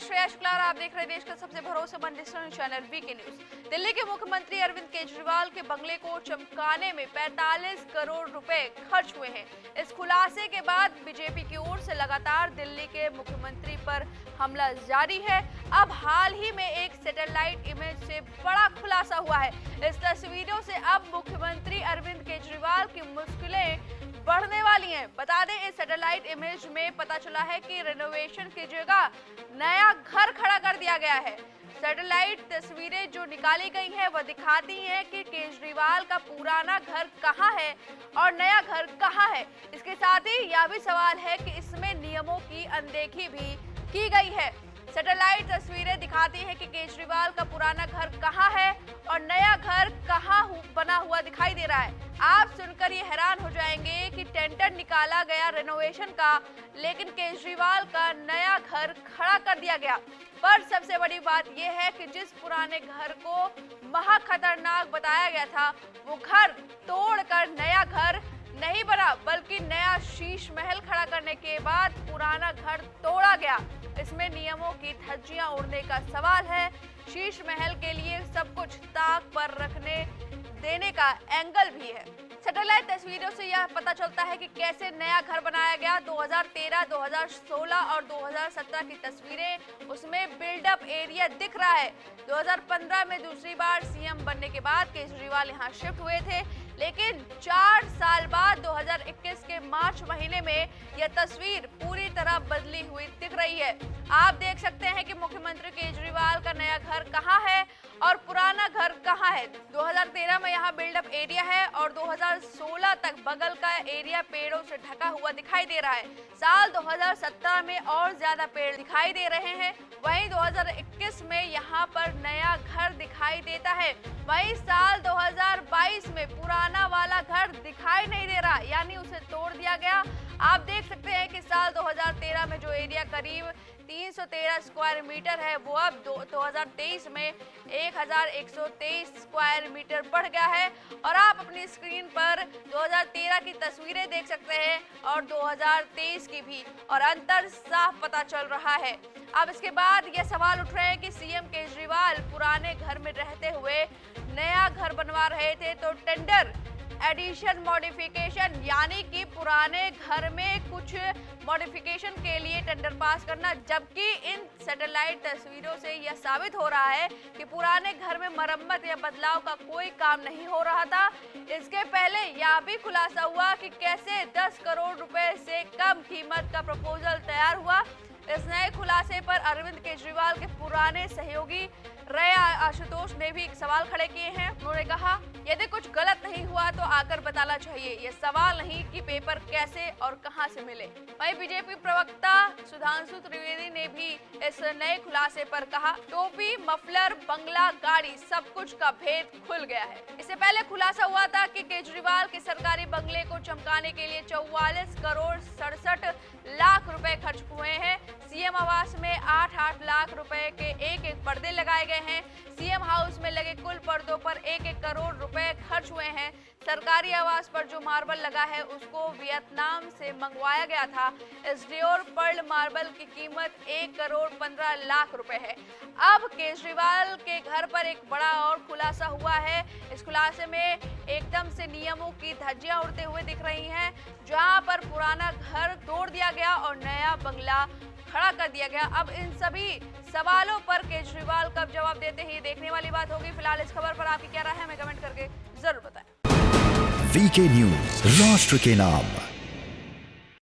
श्रेया शुक्ला और आप देख रहे हैं देश का सबसे भरोसेमंद digital channel VK news. Delhi के मुख्यमंत्री अरविंद केजरीवाल के बंगले को चमकाने में 45 करोड़ रुपए खर्च हुए हैं। इस खुलासे के बाद बीजेपी की ओर से लगातार दिल्ली के मुख्यमंत्री पर हमला जारी है। अब हाल ही में एक सैटेलाइट इमेज से बड़ा खुलासा हुआ है। इस तस्वीरों से अब मुख्यमंत्री अरविंद केजरीवाल की मुश्किलें बढ़ने वाली हैं। बता दें, इस सैटेलाइट इमेज में पता चला है कि रेनोवेशन की जगह नया घर खड़ा कर दिया गया है। सैटेलाइट तस्वीरें जो निकाली गई हैं वह दिखाती हैं कि केजरीवाल का पुराना घर कहां है और नया घर कहां है। इसके साथ ही यह भी सवाल है कि इसमें नियमों की अनदेखी भी की गई है। सैटेलाइट तस्वीरें दिखाती हैं कि केजरीवाल का पुराना घर कहां है और नया घर कहां बना हुआ दिखाई दे रहा है। आप सुनकर ये हैरान हो जाएंगे कि टेंडर निकाला गया रेनोवेशन का, लेकिन केजरीवाल का नया घर खड़ा कर दिया गया। पर सबसे बड़ी बात यह है कि जिस पुराने घर को महा खतरनाक बताया गया था, वो घर तोड़कर नया घर नहीं बना, बल्कि नया शीश महल खड़ा करने के बाद पुराना घर तोड़ा गया। इसमें नियमों की धज्जियां उड़ने का सवाल है। शीश महल के लिए सब कुछ ताक पर रखने देने का एंगल भी है। सैटेलाइट तस्वीरों से यह पता चलता है कि कैसे नया घर बनाया गया। 2013, 2016 और 2017 की तस्वीरें, उसमें बिल्डअप एरिया दिख रहा है। 2015 में दूसरी बार सीएम बनने के बाद केजरीवाल यहां शिफ्ट हुए थे, लेकिन 4 साल बाद 2021 के मार्च महीने में यह तस्वीर पूरी तरह बदली हुई दिख रही है। आप देख सकते हैं कि मुख्यमंत्री केजरीवाल का नया घर कहां है और पुराना घर कहां है। 2013 में यहाँ बिल्डअप एरिया है और 2016 तक बगल का एरिया पेड़ों से ढका हुआ दिखाई दे रहा है। साल 2017 में और ज्यादा पेड़ दिखाई दे रहे हैं। वहीं 2021 में यहाँ पर नया घर दिखाई देता है। वहीं साल 2022 में पुराना वाला घर दिखाई नहीं दे रहा, यानी उसे तोड़ दिया गया। आप देख सकते हैं कि साल 2013 में जो एरिया करीब 313 स्क्वायर मीटर है, वो अब 2023 में 1123 स्क्वायर मीटर बढ़ गया है। और आप अपनी स्क्रीन पर 2013 की तस्वीरें देख सकते हैं और 2023 की भी, और अंतर साफ पता चल रहा है। अब इसके बाद ये सवाल उठ रहे हैं कि सीएम केजरीवाल पुराने घर में रहते हुए नया घर बनवा रहे थे, तो टेंडर एडिशन मॉडिफिकेशन, यानी कि पुराने घर में कुछ मॉडिफिकेशन के लिए टेंडर पास करना, जबकि इन सैटेलाइट तस्वीरों से यह साबित हो रहा है कि पुराने घर में मरम्मत या बदलाव का कोई काम नहीं हो रहा था। इसके पहले यह भी खुलासा हुआ कि कैसे 10 करोड़ रुपए से कम कीमत का प्रपोजल तैयार हुआ। इस नए खुलासे पर अरविंद केजरीवाल के पुराने सहयोगी रहे आशुतोष ने भी एक सवाल खड़े किए हैं। उन्होंने कहा, यदि कुछ गलत नहीं हुआ तो आकर बताना चाहिए, ये सवाल नहीं कि पेपर कैसे और कहां से मिले। वहीं बीजेपी प्रवक्ता सुधांशु त्रिवेदी ने भी इस नए खुलासे पर कहा, टोपी, मफलर, बंगला, गाड़ी, सब कुछ का भेद खुल गया है। इससे पहले खुलासा हुआ था कि केजरीवाल के सरकारी बंगले को चमकाने के लिए 44 करोड़ 67 लाख रुपए खर्च हुए हैं। सीएम आवास में 8-8 लाख रुपए के एक पर्दे लगाए गए हैं। सीएम हाउस में लगे कुल पर्दों पर 1-1 करोड़ रुपए खर्च हुए हैं। सरकारी आवास पर जो मार्बल लगा है उसको वियतनाम से मंगवाया गया था। इस डियोर पर्ल मार्बल की कीमत 1 करोड़ 15 लाख रुपए है। अब केजरीवाल के घर पर एक बड़ा और खुलासा हुआ है। इस खुलासे में एकदम से नियमों की धज्जियां उड़ते हुए दिख रही हैं, जहां पर पुराना घर तोड़ दिया गया और नया बंगला खड़ा कर दिया गया। अब इन सभी सवालों पर केजरीवाल कब जवाब देते हैं, ये देखने वाली बात होगी। फिलहाल इस खबर पर आपकी क्या राय है, हमें कमेंट करके जरूर बताएं। वीके न्यूज, राष्ट्र के नाम।